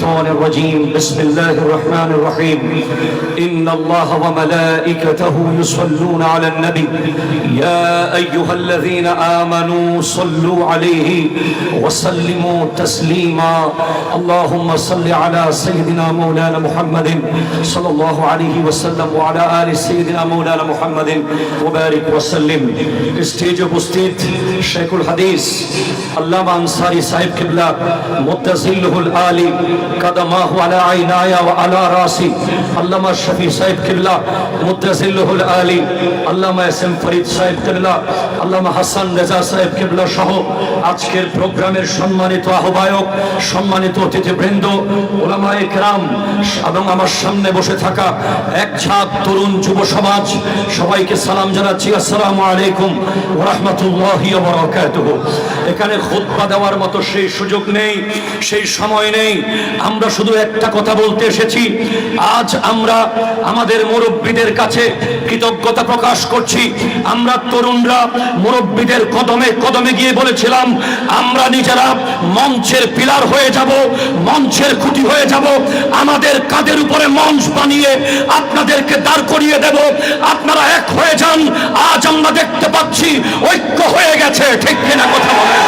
الشيطان الرجيم بسم الله الرحمن الرحيم إن الله وملائكته يصلون على النبي يا أيها الذين آمنوا صلوا عليه وسلموا تسليما اللهم صل على سيدنا مولانا محمد صلى الله عليه وسلم وعلى آل سيدنا مولانا محمد وبارك وسلم স্টেজে উপস্থিত শেখুল হাদিস আল্লামা আনসারী সাহেব কিবলা মুত্তাসিলুল আলী কদমাহু আলা আইনায়া ওয়া আলা রাসি আল্লামা শফি সাহেব কিবলা মুত্তাসিলুল আলী আল্লামা এসএম ফরিদ সাহেব কিবলা আল্লামা হাসান রেজা সাহেব কিবলা সহ আজকের প্রোগ্রামের সম্মানিত আহ্বায়ক সম্মানিত অতিথিবৃন্দ উলামায়ে কেরাম এবং আমার সামনে বসে থাকা এক ঝাঁক তরুণ যুব সমাজ সবাইকে সালাম জানাচ্ছি আসসালামু আলাইকুম ওয়া রাহমাতুল্লাহি ওয়া বারাকাতুহু। এখানে খুতবা দেওয়ার মতো সেই সুযোগ নেই, সেই সময় নেই। আমরা শুধু একটা কথা বলতে এসেছি, আজ আমরা আমাদের মুরব্বীদের কাছে কৃতজ্ঞতা প্রকাশ করছি। আমরা তরুণরা মুরব্বীদের কদমে কদমে গিয়ে বলেছিলাম আমরা নিজেরা মঞ্চের পিলার হয়ে যাব, মঞ্চের খুঁটি হয়ে যাব, আমাদের কাঁধের উপরে মঞ্চ বানিয়ে আপনাদেরকে দাঁড় করিয়ে দেব, আপনারা এক হয়ে যান। আজ আমরা দেখতে পাচ্ছি ঐক্য হয়ে গেছে, ঠিক কিনা কথা বলেন?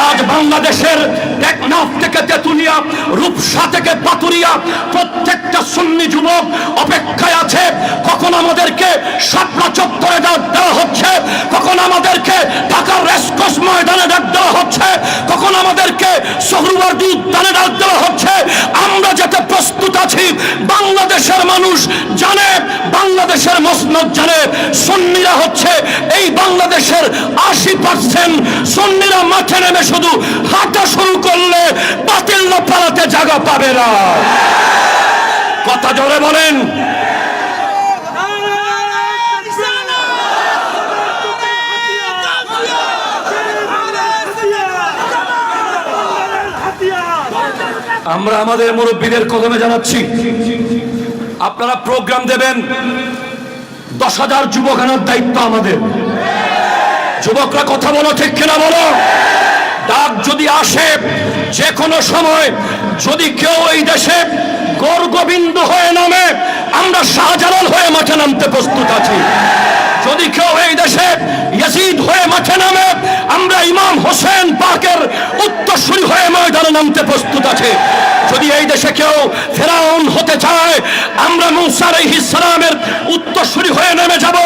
আজ বাংলাদেশের টেকনাফ থেকে তেতুলিয়া, রূপসা থেকে পাতুরিয়া প্রত্যেকটা সুন্নি যুবক অপেক্ষায় আছে কখন আমাদেরকে শাপলা চত্বরে ডাক দেওয়া হচ্ছে, কখন আমাদেরকে ঢাকার রেসকোর্স ময়দানে ডাক দেওয়া হচ্ছে, কখন আমাদেরকে সোহরাওয়ার্দী উদ্যানে ডাক দেওয়া হচ্ছে। আমরা যেতে প্রস্তুত আছি। বাংলাদেশের মানুষ জানে, বাংলাদেশের মসনদ জানে, সুন্নিরা হচ্ছে এই বাংলাদেশের 80%। সুন্নিরা মাঠে নেমে শুধু হাঁটা শুরু করলে বাতিল না পালাতে জায়গা পাবে না। কথা জোরে বলেন। আমরা আমাদের মুরব্বীদের কদমে জানাচ্ছি, আপনারা প্রোগ্রাম দেবেন, 10,000 যুবক আনার দায়িত্ব আমাদের। যুবকরা কথা বলো, ঠিক কিনা বলো? ডাক যদি আসে যে কোনো সময়, যদি কেউ এই দেশে গৌর গোবিন্দ হয়ে নামে, আমরা শাহজালাল হয়ে মাঠে নামতে প্রস্তুত আছি। যদি কেউ এই দেশে ইয়াজিদ হয়ে মাঠে নামে, আমরা ইমাম হোসেন পাকের উত্তরসূরি হয়ে ময়দানে নামতে প্রস্তুত আছি। যদি এই দেশে কেউ ফেরাউন হতে চায়, আমরা মূসা আলাইহিস সালামের উত্তরসূরি হয়ে নেমে যাব।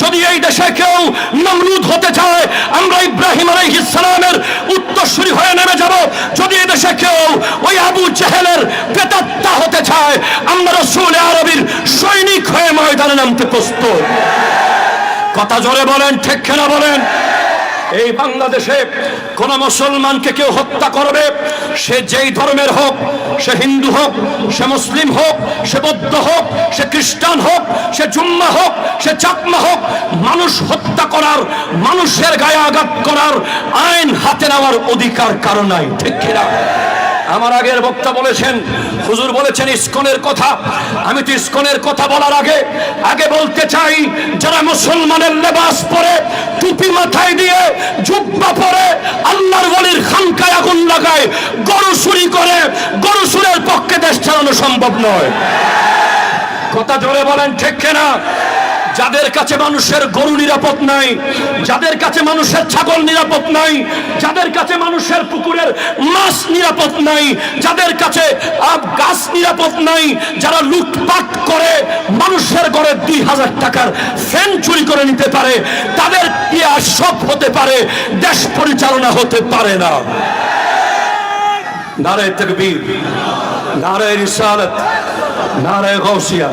যদি এই দেশে কেউ নমরুদ হতে চায়, আমরা ইব্রাহিম আলাইহিস সালামের উত্তরসূরি হয়ে নেমে যাব। যদি এই দেশে কেউ ওই আবু জেহেলের প্রেতাত্মা হতে চায়, আমরা রাসূল আরবীর সৈনিক হয়ে ময়দানে নামতে প্রস্তুত। কথা জোরে বলেন, ঠিক কিনা বলেন? এই বাংলাদেশে কোন মুসলমানকে কেউ হত্যা করবে, সে যেই ধর্মের হোক, সে হিন্দু হোক, সে মুসলিম হোক, সে বৌদ্ধ হোক, সে খ্রিস্টান হোক, সে জুম্মা হোক, সে চাকমা হোক, মানুষ হত্যা করার, মানুষের গায়ে আঘাত করার আইন হাতে নেওয়ার অধিকার কারো নাই, ঠিক কিনা? আমার আগের বক্তা বলেছেন, হুজুর বলেছেন ইসকনের কথা। আমি তো ইসকনের কথা বলার আগে বলতে চাই, যারা মুসলমানের লেবাস পরে, টুপি মাথায় দিয়ে, জুব্বা পরে, আল্লাহর ওলির খানকায় আগুন লাগায়, গরু চুরি করে, গরু চুরের পক্ষে দেশ চালানো সম্ভব নয়। কথা জোরে বলেন, ঠিক কিনা? যাদের কাছে মানুষের গরু নিরাপদ নাই, যাদের কাছে মানুষের ছাগল নিরাপদ নাই, যাদের কাছে মানুষের পুকুরের মাছ নিরাপদ নাই, যাদের কাছে গাছ নিরাপদ নাই, যারা লুটপাট করে মানুষের ঘরে 2,000 টাকার ফ্যান চুরি করে নিতে পারে, তাদের কি আর সব হতে পারে? দেশ পরিচালনা হতে পারে না। নারায়ে তাকবীর, নারায়ে রিসালাত, নারায়ে গাউসিয়া।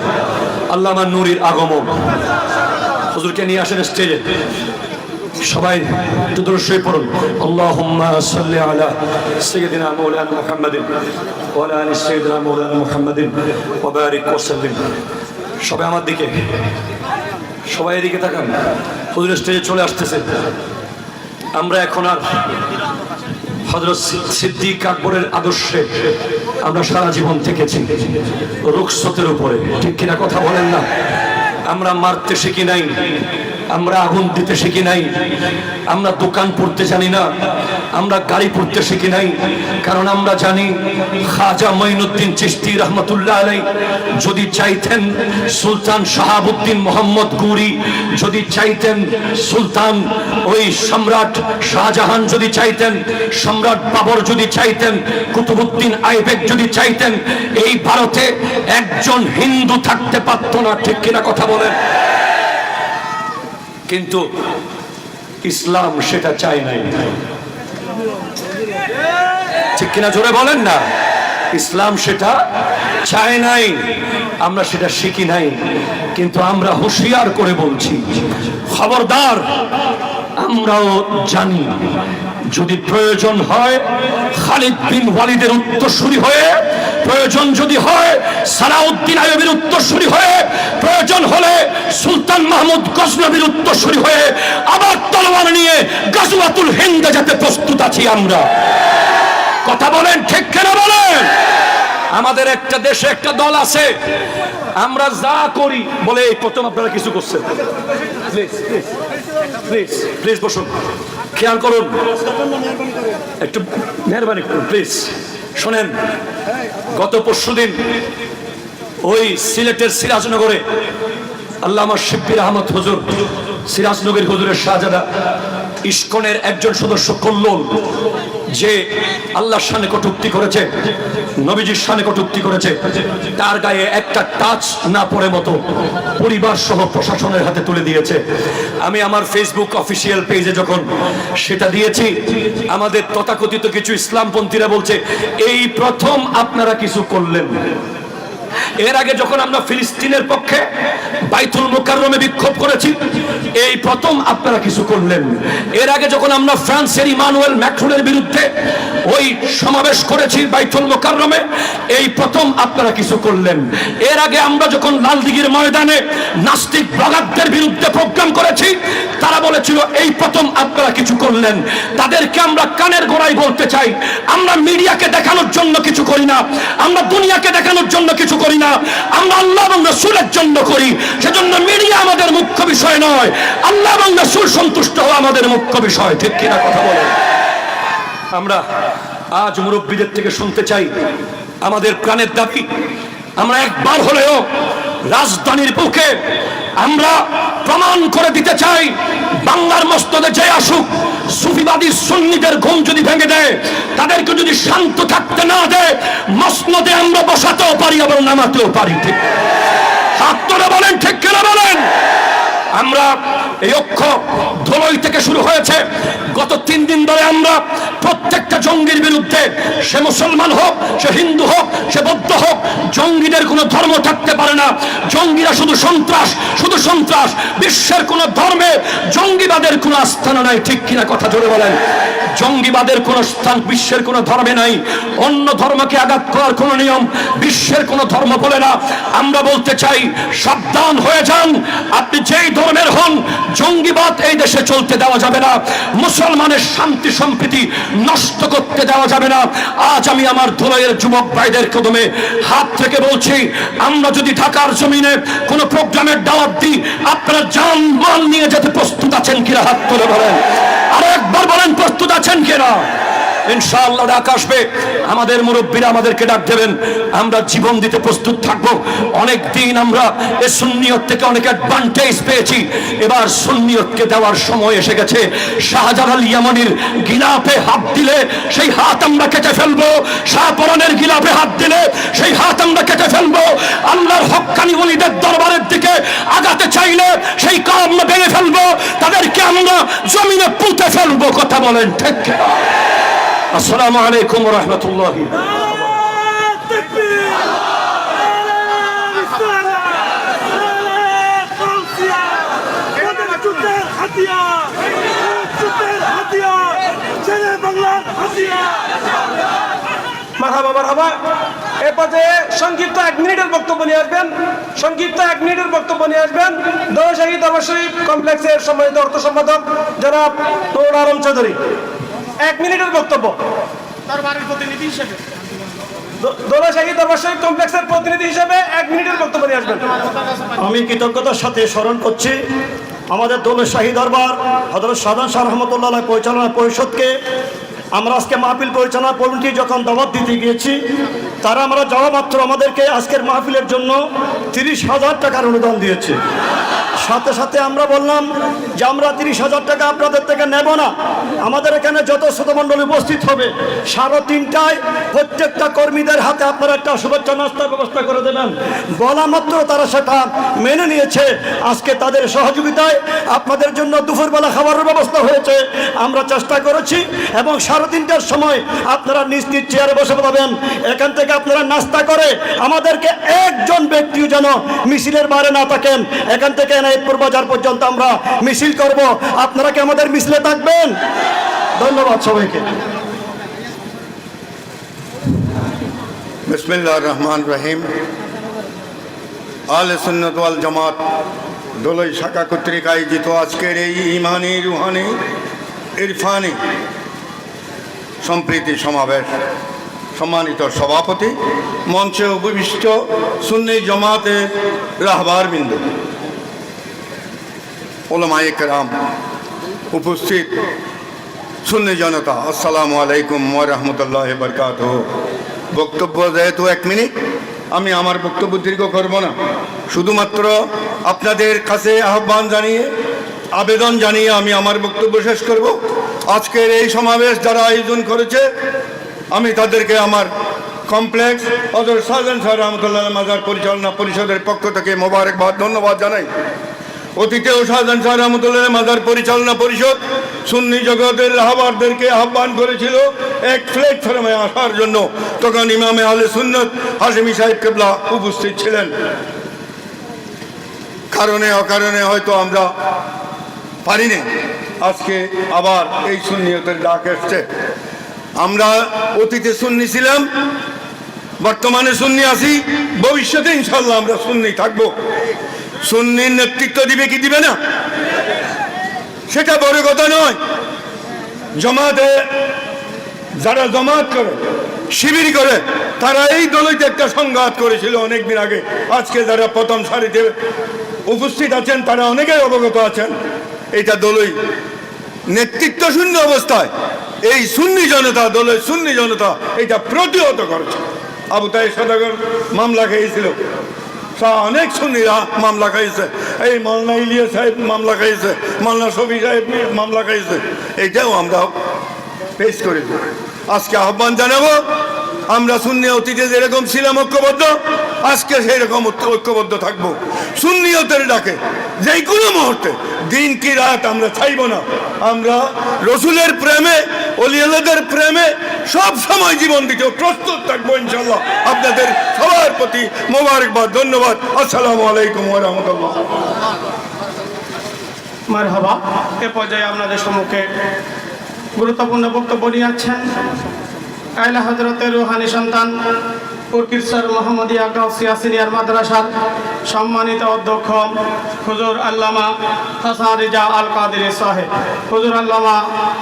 আল্লামা নূরীর আগমন। হুজুরকে নিয়ে আসেন স্টেজে। সবাই একটু দরুদ শরীফ পড়ুন। আল্লাহুম্মা সাল্লি আলা সাইয়্যিদিনা মাওলানা মুহাম্মাদিন ওয়া আলা আলি সাইয়্যিদিনা মাওলানা মুহাম্মাদিন ওয়া বারিক ওয়া সাল্লিম। সবাই আমার দিকে, সবাই এদিকে তাকান। হুজুর স্টেজে চলে আসতেছে। আমরা এখন আর হযরত সিদ্দিক আকবরের আদর্শে আমরা সারা জীবন থেকেছি, রুখসতের উপরে, ঠিক কিনা কথা বলেন না? আমরা মারতে শিখি নাই, আমরা আগুন দিতে শিখি নাই, আমরা দোকান পড়তে জানি না, আমরা গাড়ি পড়তে শিখি নাই। কারণ আমরা জানি খাজা মঈনুদ্দিন চিশতি রহমতুল্লাহ আলাইহি যদি চাইতেন, সুলতান শাহাবুদ্দিন মোহাম্মদ গুরি যদি চাইতেন, সুলতান ওই সম্রাট শাহজাহান যদি চাইতেন, সম্রাট বাবর যদি চাইতেন, কুতুবউদ্দিন আইবেক যদি চাইতেন, এই ভারতে একজন হিন্দু থাকতে পারত না। ঠিক কিনা কথা বলেন? কিন্তু ইসলাম সেটা চায় নাই। ঠিক কিনা জোরে বলেন না? ইসলাম সেটা চায় নাই, আমরা সেটা শিখি নাই। কিন্তু আমরা হুঁশিয়ার করে বলছি, খবরদার, আমরাও জানি যদি প্রয়োজন হয় খালিদ বিন ওয়ালিদের উত্তরসূরি হয়ে, প্রয়োজন যদি হয় সালাউদ্দিন আইয়ুবীর উত্তরসূরি হয়ে, প্রয়োজন হলে সুলতান মাহমুদ গজনবীর উত্তরসূরি হয়ে আবার তলোয়ার নিয়ে গাজওয়াতুল হিন্দে যেতে প্রস্তুত আছি আমরা। কথা বলেন ঠিক কেন বলেন? আমাদের একটা দেশে একটা দল আছে, আমরা যা করি বলে এই প্রথম আপনারা কিছু করছেন। প্লিজ প্লিজ প্লিজ প্লিজ বসুন, খেয়াল করুন, একটু মেহরবানি করুন প্লিজ। শোনেন, গত পরশুদিন ওই সিলেটের সিরাজনগরে আল্লামা শিববির আহমদ হুজুর, সিরাজনগর হুজুরের শাহজাদা ইস্কনের একজন সদস্য কল্লোল, যে আল্লাহর শানে কটূক্তি করেছে, নবীজির শানে কটূক্তি করেছে, তার গায়ে একটা টাচ না পড়ে মতো পরিবার সহ প্রশাসনের হাতে তুলে দিয়েছে। আমি আমার ফেসবুক অফিসিয়াল পেজে যখন সেটা দিয়েছি, আমাদের তথাকথিত কিছু ইসলামপন্থীরা বলছে এই প্রথম আপনারা কিছু করলেন। এর আগে যখন আমরা ফিলিস্তিনের পক্ষে বাইতুল মুকাররমে বিক্ষোভ করেছি, এই প্রথম আপনারা কিছু করলেন। এর আগে যখন আমরা ফ্রান্সের ইমানুয়েল ম্যাক্রনের বিরুদ্ধে ওই সমাবেশ করেছি বাইতুল মুকাররমে, এই প্রথম আপনারা কিছু করলেন। এর আগে আমরা যখন লালদিঘির ময়দানে নাস্তিক ব্লগারদের বিরুদ্ধে প্রোগ্রাম করেছি, তারা বলেছিল এই প্রথম আপনারা কিছু করলেন। তাদেরকে আমরা কানের গোড়ায় বলতে চাই, আমরা মিডিয়াকে দেখানোর জন্য কিছু করি না, আমরা দুনিয়াকে দেখানোর জন্য কিছু করি না, আমরা আল্লাহ এবং রাসূলের জন্য করি। সেজন্য মিডিয়া আমাদের মুখ্য বিষয় নয়, আল্লাহ এবং রাসূল সন্তুষ্ট হওয়া আমাদের মুখ্য বিষয়। ঠিক কিনা কথা বলে? আমরা আজ মুরব্বীদের থেকে শুনতে চাই, আমাদের প্রাণের দাবি, আমরা একবার হলেও রাজধানীর বুকে আমরা প্রমাণ করে দিতে চাই, বাংলার মসনদে যে আসুক, সুফিবাদী সুন্নিদের ঘুম যদি ভেঙে দেয়, তাদেরকে যদি শান্ত থাকতে না দেয়, মসনদে আমরা বসাতেও পারি এবং নামাতেও পারি। ঠিক হাত তুলে বলেন ঠিক কিনা বলেন? আমরা এই ঐক্য ধুলোই থেকে শুরু হয়েছে। গত 3 দিন ধরে আমরা প্রত্যেকটা জঙ্গির বিরুদ্ধে, সে মুসলমান হোক, সে হিন্দু হোক, সে বৌদ্ধ হোক, জঙ্গিদের কোনো ধর্ম থাকতে পারে না। জঙ্গিরা শুধু সন্ত্রাস, শুধু সন্ত্রাস। বিশ্বের কোনো ধর্মে জঙ্গিবাদের কোনো আস্থানা নাই। ঠিক কিনা কথা জোরে বলেন? জঙ্গিবাদের কোনো স্থান বিশ্বের কোনো ধর্মে নাই। অন্য ধর্মকে আঘাত করার কোনো নিয়ম বিশ্বের কোনো ধর্ম বলে না। আমরা বলতে চাই, সাবধান হয়ে যান, আপনি যেই ধর্মের হন, জঙ্গিবাদ এই দেশে চলতে দেওয়া যাবে না। মুসলমানের শান্তি সম্প্রীতি নষ্ট করতে দেওয়া যাবে না। আজ আমি আমার ধুলাইয়ের যুবক ভাইদের কদমে হাত থেকে বলছি, আমরা যদি ঢাকার জমিনে কোনো প্রোগ্রামের দাওয়াত দিই, আপনারা জান মাল নিয়ে যেতে প্রস্তুত আছেন কিনা? হাত তুলে বলেন, আরো একবার বলেন, প্রস্তুত আছেন কিনা? ইনশাআল্লাহ ডাক আসবে, আমাদের মুরব্বীরা আমাদেরকে ডাক দেবেন, আমরা জীবন দিতে প্রস্তুত থাকবো। অনেক দিন আমরা এই সুন্নিয়ত থেকে অনেক অ্যাডভান্টেজ পেয়েছি, এবার সুন্নিয়তকে দেওয়ার সময় এসে গেছে। শাহজালাল ইয়ামানির গিলাফে হাত দিলে সেই হাত আমরা কেটে ফেলবো, শাহপরানের গিলাফে হাত দিলে সেই হাত আমরা কেটে ফেলবো। আল্লাহর হক্কানি ওলিদের দরবারের দিকে আগাতে চাইলে সেই কাম আমরা ভেঙে ফেলবো, তাদেরকে আমরা জমিনে পুঁতে ফেলবো। কথা বলেন ঠিক? আসসালামু আলাইকুম ওয়া রাহমাতুল্লাহি। মারহাবা মারহাবা। এরপর যে সংক্ষিপ্ত 1 মিনিটের বক্তব্য নিয়ে আসবেন, সংক্ষিপ্ত 1 মিনিটের বক্তব্য নিয়ে আসবেন দৌলতশাহী দরবার শরীফ কমপ্লেক্সের সম্মানিত অর্থ সম্পাদক জনাব নুরুল আলম চৌধুরী। 1 মিনিটের বক্তব্য দরবারের প্রতিনিধি হিসেবে, দৌলতশাহী দরবার শরীফ কমপ্লেক্সের প্রতিনিধি হিসেবে 1 মিনিটের বক্তব্য নিয়ে আসবেন। আমি কৃতজ্ঞতার সাথে স্মরণ করছি আমাদের দৌলত শাহী দরবার হযরত শাহজাহান শাহ রহমতুল্লাহ আলাইহি পরিচালনা পরিষদকে আমরা আজকে মাহফিল পরিচালনা কমিটি যখন দাওয়াত দিতে গিয়েছি, তারা আমরা যাওয়া মাত্র আমাদেরকে আজকের মাহফিলের জন্য 30,000 টাকার অনুদান দিয়েছে। সাথে সাথে আমরা বললাম যে আমরা 30,000 টাকা আপনাদের থেকে নেব না, আমাদের এখানে যত শ্রোতামণ্ডলী উপস্থিত হবে 3:30টায় প্রত্যেকটা কর্মীদের হাতে আপনারা একটা শুভেচ্ছা নাস্তার ব্যবস্থা করে দেবেন। বলা মাত্র তারা সেটা মেনে নিয়েছে। আজকে তাদের সহযোগিতায় আপনাদের জন্য দুপুরবেলা খাবারের ব্যবস্থা হয়েছে। আমরা চেষ্টা করেছি এবং 3:30টার সময় আপনারা নিজ নিজ চেয়ারে বসে পাবেন। এখান থেকে আপনারা নাস্তা করে আমাদেরকে একজন ব্যক্তিও যেন মিছিলের বাইরে না থাকেন। এখান থেকে এনায়েতপুর বাজার পর্যন্ত আমরা মিছিল করব। আপনারা কি আমাদের মিছিলে থাকবেন? ধন্যবাদ সবাইকে। বিসমিল্লাহির রহমানির রহিম। আহলে সুন্নাত ওয়াল জামাত দোলই শাখা কর্তৃক আয়োজিত আজকের এই ইমানি রুহানি ইরফানি সম্প্রীতি সমাবেশ, সম্মানিত সভাপতি, মঞ্চে উপবিষ্ট সুন্নি জামাতের রাহবারবৃন্দ, ওলামায়ে কেরাম, উপস্থিত সুন্নি জনতা, আসসালামু আলাইকুম ওয়া রাহমাতুল্লাহি ওয়া বারাকাতুহু। বক্তব্য যেহেতু 1 মিনিট, আমি আমার বক্তব্য দীর্ঘ করব না। শুধুমাত্র আপনাদের কাছে আহ্বান জানিয়ে, আবেদন জানিয়ে আমি আমার বক্তব্য শেষ করব। আজকের এই সমাবেশ যারা আয়োজন করেছে, আমি তাদেরকে আমার কমপ্লেক্স হযরত শাহজাহান শাহ রহমতুল্লাহ মাজার পরিচালনা পরিষদের পক্ষ থেকে মোবারকবাদ, ধন্যবাদ জানাই। অতীতেও শাহজাহান শাহ রহমতুল্লাহ মাজার পরিচালনা পরিষদ সুন্নি জগতের রাহবারদেরকে আহ্বান করেছিল এক প্ল্যাটফর্মে আসার জন্য। তখন ইমামে আহলে সুন্নাত হাশেমি সাহেব কেবলা উপস্থিত ছিলেন। কারণে অকারণে হয়তো আমরা পারিনি। আজকে আবার এই সুন্নিয়তের ডাক এসছে। আমরা অতীতে সুন্নি ছিলাম, বর্তমানে সুন্নি আছি, ভবিষ্যতে ইনশাল্লাহ আমরা সুন্নি থাকবো। সুন্নির নেতৃত্ব দিবে কি দিবে না সেটা বড় কথা নয়। জামাতে যারা জামাত করে, শিবির করে, তারা এই দলইতে একটা সংঘাত করেছিল অনেকদিন আগে। আজকে যারা প্রথম সারিতে উপস্থিত আছেন তারা অনেকেই অবগত আছেন। এটা দলই নেতৃত্ব শূন্য অবস্থায় এই সুন্নি জনতা, দলের সুন্নি জনতা এটা প্রতিহত করেছে। আবু তাহের সওদাগর মামলা খেয়েছিল, অনেক সুন্নিরা মামলা খাইছে, এই মাওলানা ইলিয়াস সাহেব মামলা খাইছে, মাওলানা শফি সাহেব মামলা খাইছে। এইটাও আমরা পেশ করেছি। আজকে আহ্বান জানাবো, আমরা সুন্নি অতীতে যেরকম ছিলাম ঐক্যবদ্ধ, আজকে সেই রকম ঐক্যবদ্ধ থাকবো। সুন্নিয়তের ডাকে যে কোনো মুহূর্তে, দিন কি রাত আমরা চাইব না। আমরা রসুলের প্রেমে, ওলিয়াদের প্রেমে সব সময় জীবন দিতে প্রস্তুত থাকবো ইনশাল্লাহ। আপনাদের সবার প্রতি মোবারকবাদ, ধন্যবাদ। আসসালামু আলাইকুম ওয়া রাহমাতুল্লাহ। মারহাবা। এ পর্যায়ে আপনাদের সম্মুখে গুরুত্বপূর্ণ বক্তব্য নিয়ে আছেন আইলা হযরতের রুহানি সন্তান উরকিরসর মোহাম্মদিয়া গাউসিয়া সিনিয়র মাদ্রাসার সম্মানিত অধ্যক্ষ হুজুর আল্লামা হাসান রেজা আল কাদেরী সাহেব। হুজুর আল্লামা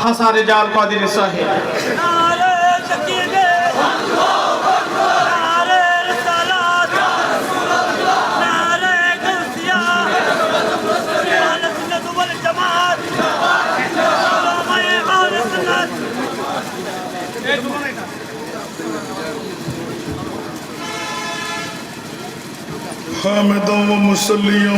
হাসান রেজা আল কাদেরী সাহেব। حامدا ومصليا